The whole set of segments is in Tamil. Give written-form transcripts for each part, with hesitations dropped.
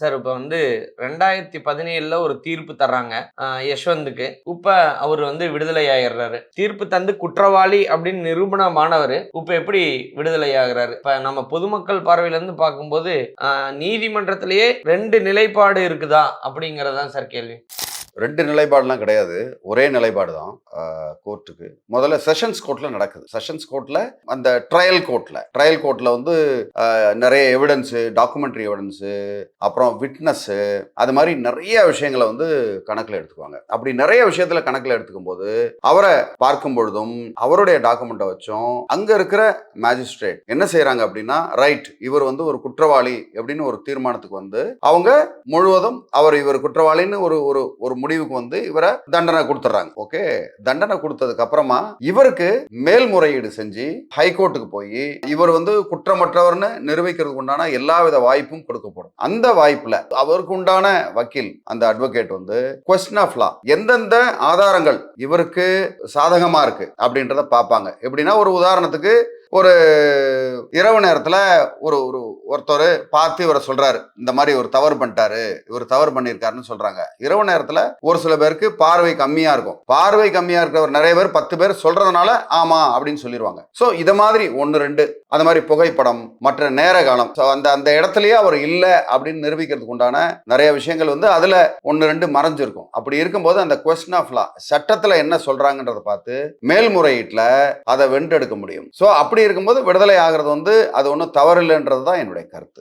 சார் இப்ப 2017ல ஒரு தீர்ப்பு தர்றாங்க யஷ்வந்த்க்கு. இப்ப அவரு விடுதலை ஆயிடுறாரு. தீர்ப்பு தந்து குற்றவாளி அப்படின்னு நிரூபணமானவரு இப்ப எப்படி விடுதலை ஆகுறாரு? இப்ப நம்ம பொதுமக்கள் பார்வையில இருந்து பார்க்கும்போது நீதிமன்றத்திலேயே 2 நிலைப்பாடு இருக்குதா அப்படிங்கறதுதான் சார் கேள்வி. 2 நிலைப்பாடுலாம் கிடையாது. ஒரே நிலைப்பாடு தான் கோர்ட்டுக்கு. முதல்ல செஷன்ஸ் கோர்ட்ல நடக்குது. செஷன்ஸ் கோர்ட்ல அந்த ட்ரையல் கோர்ட்ல நெறைய எவிடன்ஸு, டாக்குமெண்ட்ரி எவிடன்ஸு, அப்புறம் விட்னஸ்ஸு, அது மாரி நெறைய விஷயங்கள கணக்குல எடுத்துக்குவாங்க. அப்படி நெறைய விஷயத்துல கணக்குல எடுத்துக்கும்போது, அவர பார்க்கும் பொழுதும், அவருடைய டாக்குமெண்ட்ட வச்சும், அங்க இருக்கிற மேஜிஸ்ட்ரேட் என்ன செய்றாங்க அப்படின்னா, ரைட் இவர் ஒரு குற்றவாளி அப்படின்னு ஒரு தீர்மானத்துக்கு அவங்க முழுவதும் இவர் குற்றவாளின்னு ஒரு ஒரு ஒரு முடிவுக்கு இவரை தண்டனை கொடுத்துறாங்க. ஓகே, தண்டனை கொடுத்ததுக்கு அப்புறமா இவருக்கு மேல்முறையீடு செஞ்சு ஹைகோர்ட்டுக்கு போய் இவர் குற்றமற்றவர்னு நிரூபிக்கிறதுக்கு உண்டான எல்லாவித வாய்ப்பும் கொடுக்கப்படும். அந்த வாய்ப்புல அவருக்கு உண்டான வக்கீல், அந்த அட்வொகேட் கொஸ்டின் ஆஃப் லா, எந்தெந்த ஆதாரங்கள் இவருக்கு சாதகமா இருக்கு அப்படின்றத பார்ப்பாங்க. எப்படின்னா, ஒரு உதாரணத்துக்கு ஒரு இரவு நேரத்துல ஒருத்தர் பார்த்து இவரை சொல்றாரு, இந்த மாதிரி ஒரு தவறு பண்ணிட்டாரு, இவர் தவறு பண்ணியிருக்காருன்னு சொல்றாங்க. இரவு நேரத்துல ஒரு சில பேருக்கு பார்வை கம்மியா இருக்கும். பார்வை கம்மியா இருக்கிறவர் நிறைய பேர் 10 பேர் சொல்றதுனால ஆமா அப்படின்னு சொல்லிடுவாங்க. சோ இத மாதிரி 1, 2 அந்த மாதிரி புகைப்படம், மற்ற நேர காலம், அந்த இடத்துலயே அவர் இல்ல அப்படின்னு நிரூபிக்கிறதுக்கு உண்டான நிறைய விஷயங்கள் அதுல 1, 2 மறைஞ்சிருக்கும். அப்படி இருக்கும்போது அந்த கொஸ்டின் ஆஃப் லா, சட்டத்துல என்ன சொல்றாங்கன்றத பார்த்து மேல்முறையீட்டுல அதை வென்றெடுக்க முடியும். சோ அப்படி இருக்கும்போது விடுதலை ஆகிறது அது ஒன்றும் தவறில்லைன்றது தான் என்னுடைய கருத்து.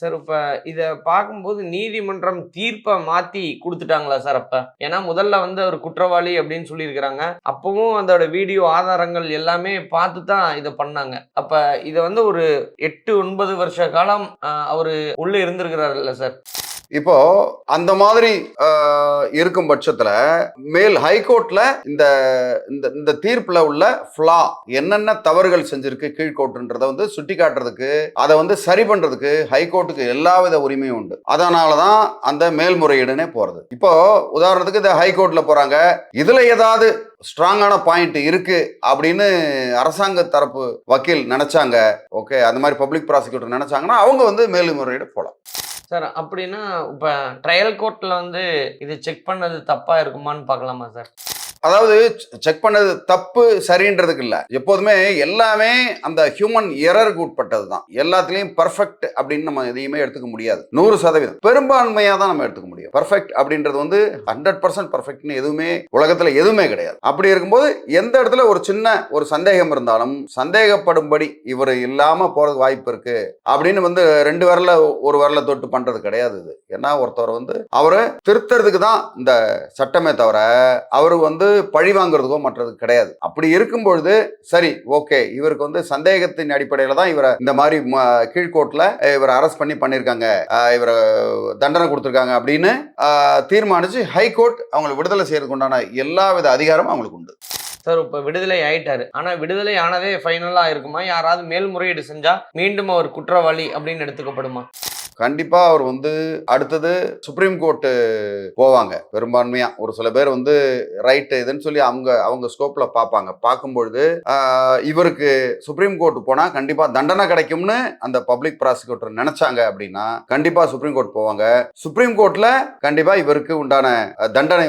சார் இப்ப இத பார்க்கும்போது நீதிமன்றம் தீர்ப்பை மாத்தி கொடுத்துட்டாங்களா சார்? அப்ப ஏன்னா முதல்ல அவர் குற்றவாளி அப்படின்னு சொல்லியிருக்கிறாங்க. அப்பவும் அதோட வீடியோ ஆதாரங்கள் எல்லாமே பார்த்து தான் இதை பண்ணாங்க. அப்ப இத ஒரு 8, 9 வருஷ காலம் அவரு உள்ள இருந்திருக்கிறாருல்ல சார்? இப்போ அந்த மாதிரி இருக்கும் பட்சத்துல மேல் ஹைகோர்ட்ல இந்த இந்த தீர்ப்புல உள்ள ஃப்ளா, என்னென்ன தவறுகள் செஞ்சிருக்கு கீழ்கோர்ட்டுன்றத சுட்டி காட்டுறதுக்கு, அதை சரி பண்றதுக்கு ஹைகோர்ட்டுக்கு எல்லாவித உரிமையும் உண்டு. அதனாலதான் அந்த மேல்முறையீடுனே போறது. இப்போ உதாரணத்துக்கு இந்த ஹைகோர்ட்ல போறாங்க, இதுல ஏதாவது ஸ்ட்ராங்கான பாயிண்ட் இருக்கு அப்படின்னு அரசாங்க தரப்பு வக்கீல் நினைச்சாங்க, ஓகே, அந்த மாதிரி பப்ளிக் ப்ராசிக்யூட்டர் நினைச்சாங்கன்னா அவங்க மேல்முறையீடு போலாம். சார் அப்படின்னா இப்ப ட்ரையல் கோர்ட்ல இது செக் பண்ணது தப்பா இருக்குமான்னு பார்க்கலாமா சார்? அதாவது செக் பண்ணது தப்பு சரின்றதுக்கு இல்ல, எப்போதுமே எல்லாமே அந்த ஹியூமன் எரருக்கு உட்பட்டது தான். எல்லாத்துலயும் பர்ஃபெக்ட் அப்படின்னு நம்ம எதையுமே எடுத்துக்க முடியாது. 100% பெரும்பான்மையா தான் நம்ம எடுத்துக்க முடியும். பர்ஃபெக்ட் அப்படின்றது 100% பர்ஃபெக்ட்னு எதுவுமே உலகத்துல எதுவுமே கிடையாது. அப்படி இருக்கும்போது எந்த இடத்துல ஒரு சின்ன ஒரு சந்தேகம் இருந்தாலும் சந்தேகப்படும்படி இவர் இல்லாம போறதுக்கு வாய்ப்பு இருக்கு அப்படின்னு 2 விரல ஒரு விரல தொட்டு பண்றது கிடையாது இது. ஏன்னா ஒருத்தவர் அவரை திருத்துறதுக்கு தான் இந்த சட்டமே தவிர அவரு பழி வாங்குறதுக்கோ மற்றது கிடையாது. அப்படி இருக்கும் பொழுது சரி, ஓகே, இவருக்கு சந்தேகத்தின் அடிப்படையில தான் இவரை இந்த மாதிரி கீழ்கோர்ட்ல இவரை அரெஸ்ட் பண்ணிருக்காங்க, இவரை தண்டனை கொடுத்திருக்காங்க அப்படின்னு தீர்மானிச்சு ஹைகோர்ட் அவங்களை விடுதலை செய்யறதுக்கு உண்டான எல்லாவித அதிகாரமும் அவங்களுக்கு உண்டு. சார் இப்ப விடுதலை ஆயிட்டாரு, ஆனா விடுதலை ஆனதே ஃபைனலா இருக்குமா? யாராவது மேல்முறையீடு செஞ்சா மீண்டும் அவர் குற்றவாளி அப்படின்னு எடுத்துக்கப்படுமா? கண்டிப்பா அவர் அடுத்தது சுப்ரீம் கோர்ட்டு போவாங்க. பெரும்பான்மையா ஒரு சில பேர் ரைட் இதுன்னு சொல்லி அவங்க ஸ்கோப்ல பார்ப்பாங்க. பார்க்கும்பொழுது இவருக்கு சுப்ரீம் கோர்ட் போனா கண்டிப்பா தண்டனை கிடைக்கும்னு அந்த பப்ளிக் ப்ராசிக்யூட்டர் நினைச்சாங்க அப்படின்னா கண்டிப்பா சுப்ரீம் கோர்ட் போவாங்க. சுப்ரீம் கோர்ட்ல கண்டிப்பா இவருக்கு உண்டான தண்டனை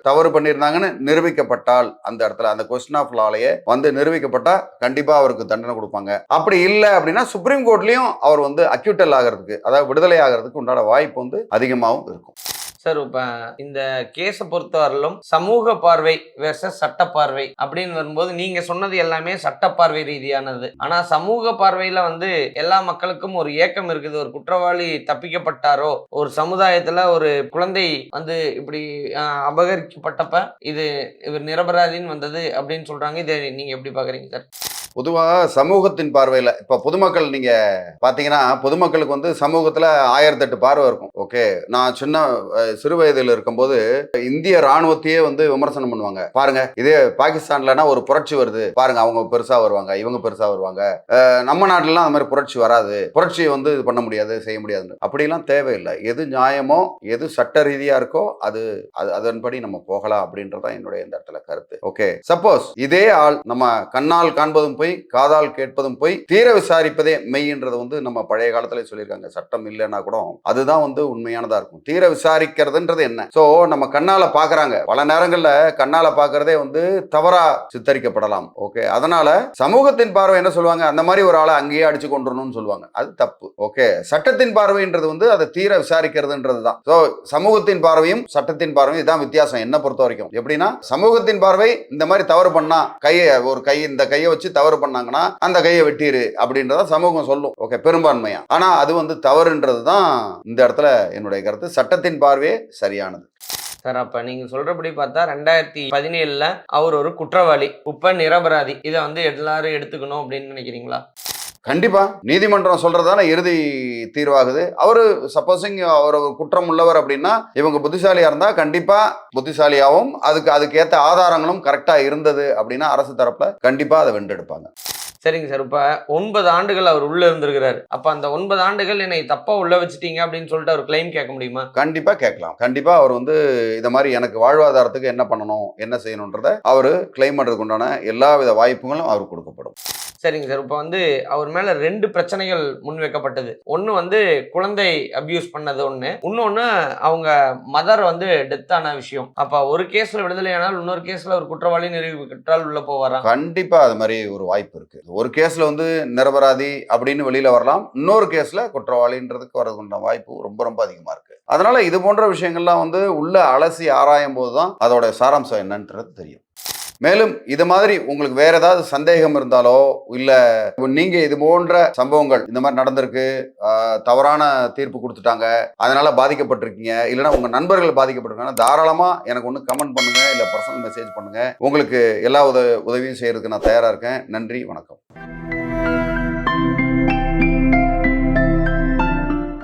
தவறு பண்ணியிருந்தாங்கன்னு நிரூபிக்கப்பட்டால், அந்த இடத்துல அந்த கொஸ்டின் ஆஃப் லாலயே நிரூபிக்கப்பட்டா கண்டிப்பா அவருக்கு தண்டனை கொடுப்பாங்க. அப்படி இல்லை அப்படின்னா சுப்ரீம் கோர்ட்லயும் அவர் அக்யூட்டல் ஆகிறதுக்கு, அதாவது விடுதலை ஆகிறதுக்கு உண்டான வாய்ப்பு அதிகமாகவும் இருக்கும். சார் இப்ப இந்த கேஸை பொறுத்தவரையிலும் சமூக பார்வை வெர்சஸ் சட்ட பார்வை அப்படின்னு வரும்போது நீங்க சொன்னது எல்லாமே சட்ட பார்வை ரீதியானது. ஆனா சமூக பார்வையில எல்லா மக்களுக்கும் ஒரு ஏக்கம் இருக்குது. ஒரு குற்றவாளி தப்பிக்கப்பட்டாரோ, ஒரு சமுதாயத்துல ஒரு குழந்தை இப்படி அபகரிக்கப்பட்டப்ப இது இவர் நிரபராதின்னு வந்தது அப்படின்னு சொல்றாங்க. இதை நீங்க எப்படி பாக்குறீங்க சார்? பொதுவாக சமூகத்தின் பார்வையில் இப்போ பொதுமக்கள் நீங்க பாத்தீங்கன்னா பொதுமக்களுக்கு சமூகத்துல 1008 பார்வை இருக்கும். ஓகே, நான் சிறு வயதில் இருக்கும்போது இந்திய ராணுவத்தையே விமர்சனம் பண்ணுவாங்க. பாருங்க, இதே பாகிஸ்தான்லனா ஒரு புரட்சி வருது பாருங்க, அவங்க பெருசா வருவாங்க, இவங்க பெருசா வருவாங்க, நம்ம நாட்டிலாம் அந்த மாதிரி புரட்சி வராது, புரட்சி இது பண்ண முடியாது, செய்ய முடியாது. அப்படிலாம் தேவையில்லை. எது நியாயமோ, எது சட்ட ரீதியா இருக்கோ அதன்படி நம்ம போகலாம் அப்படின்றதான் என்னுடைய இந்த இடத்துல கருத்து. ஓகே, சப்போஸ் இதே ஆள் நம்ம கண்ணால் காண்பதும் போய் பொய், காதால் கேட்பதும் பொய், தீர விசாரிப்பதே மெய்ன்றது வந்து நம்ம பழைய காலத்துல சொல்லியிருக்காங்க. சட்டம் இல்லைன்னா கூட அதுதான் வந்து உண்மையானதா இருக்கும். தீர விசாரிக்கிறதுன்றது என்ன? சோ நம்ம கண்ணால பாக்குறாங்க, பல நேரங்கள்ல கண்ணால பாக்குறதே வந்து தவறா சித்தரிக்கப்படலாம். ஓகே, அதனால சமூகத்தின் பார்வை என்ன சொல்லுவாங்க, அந்த மாதிரி ஒரு ஆளை அங்கேயே அடிச்சு கொண்டுறணும்னு சொல்லுவாங்க. அது தப்பு. ஓகே, சட்டத்தின் பார்வைன்றது வந்து அதை தீர விசாரிக்கிறதுன்றது தான். சோ சமூகத்தின் பார்வையும் சட்டத்தின் பார்வையும் இதான் வித்தியாசம் என்ன பொறுத்த வரைக்கும். எப்படின்னா சமூகத்தின் பார்வை இந்த மாதிரி தவறு பண்ணா இந்த கையை வச்சு தவறு பண்ணாங்கன்னா அந்த கையை வெட்டிரு அப்படின்றத சமூகம் சொல்லும். ஓகே, பெரும்பான்மையா. ஆனா அது வந்து தவறுன்றது தான் இந்த இடத்துல என்னுடைய கருத்து. சட்டத்தின் பார்வையே சரியானது. சார், அப்ப நீங்க சொல்றபடி பார்த்தா 2017 அவர் ஒரு குற்றவாளி, குப்ப நிரபராதி. இதை வந்து எல்லாரும் எடுத்துக்கணும் அப்படின்னு நினைக்கிறீங்களா? கண்டிப்பா நீதிமன்றம் சொல்றதான இறுதி தீர்வாகுது. அவரு சப்போசிங் அவர் குற்றம் உள்ளவர் அப்படின்னா இவங்க புத்திசாலியா இருந்தா கண்டிப்பா புத்திசாலியாவும் அதுக்கேற்ற ஆதாரங்களும் கரெக்டா இருந்தது அப்படின்னா அரசு தரப்புல கண்டிப்பா அதை வென்றெடுப்பாங்க. சரிங்க சார், இப்ப 9 ஆண்டுகள் அவர் உள்ள இருந்திருக்கிறாரு. அப்ப அந்த 9 ஆண்டுகள் என்னை தப்பா உள்ள வச்சுட்டீங்க அப்படின்னு சொல்லிட்டு அவர் கிளைம் கேட்க முடியுமா? கண்டிப்பா கேட்கலாம். கண்டிப்பா அவர் வந்து இத மாதிரி எனக்கு வாழ்வாதாரத்துக்கு என்ன பண்ணணும், என்ன செய்யணும்ன்றத அவரு கிளைம் பண்றதுக்கு உண்டான எல்லா வித வாய்ப்புகளும் அவருக்கு கொடுக்கப்படும். சரிங்க சார், இப்போ வந்து அவர் மேல 2 பிரச்சனைகள் முன்வைக்கப்பட்டது. ஒன்று வந்து குழந்தை அபியூஸ் பண்ணது ஒன்று, இன்னொன்று அவங்க மதர் வந்து டெத் ஆன விஷயம். அப்போ ஒரு கேஸ்ல விடுதலை ஆனால் இன்னொரு கேஸ்ல ஒரு குற்றவாளி நிரூபிக்கப்பட்டால் உள்ள போவாரா? கண்டிப்பா அது மாதிரி ஒரு வாய்ப்பு இருக்கு. ஒரு கேஸ்ல வந்து நிரபராதி அப்படின்னு வெளியில வரலாம், இன்னொரு கேஸ்ல குற்றவாளின்றதுக்கு வரதுக்குண்டான வாய்ப்பு ரொம்ப ரொம்ப அதிகமா இருக்கு. அதனால இது போன்ற விஷயங்கள்லாம் வந்து உள்ள அலசி ஆராயும் போதுதான் அதோட சாராம்சம் என்னன்றது தெரியும். மேலும் இது மாதிரி உங்களுக்கு வேற ஏதாவது சந்தேகம் இருந்தாலோ இல்ல நீங்க இது போன்ற சம்பவங்கள் இந்த மாதிரி நடந்திருக்கு, தவறான தீர்ப்பு கொடுத்துட்டாங்க, அதனால பாதிக்கப்பட்டிருக்கீங்க, இல்லைன்னா உங்க நண்பர்கள் பாதிக்கப்பட்டிருக்காங்க, தாராளமா எனக்கு ஒன்று கமெண்ட் பண்ணுங்க, இல்ல பர்சனல் மெசேஜ் பண்ணுங்க. உங்களுக்கு எல்லா உதவியும் செய்யறதுக்கு நான் தயாரா இருக்கேன். நன்றி, வணக்கம்.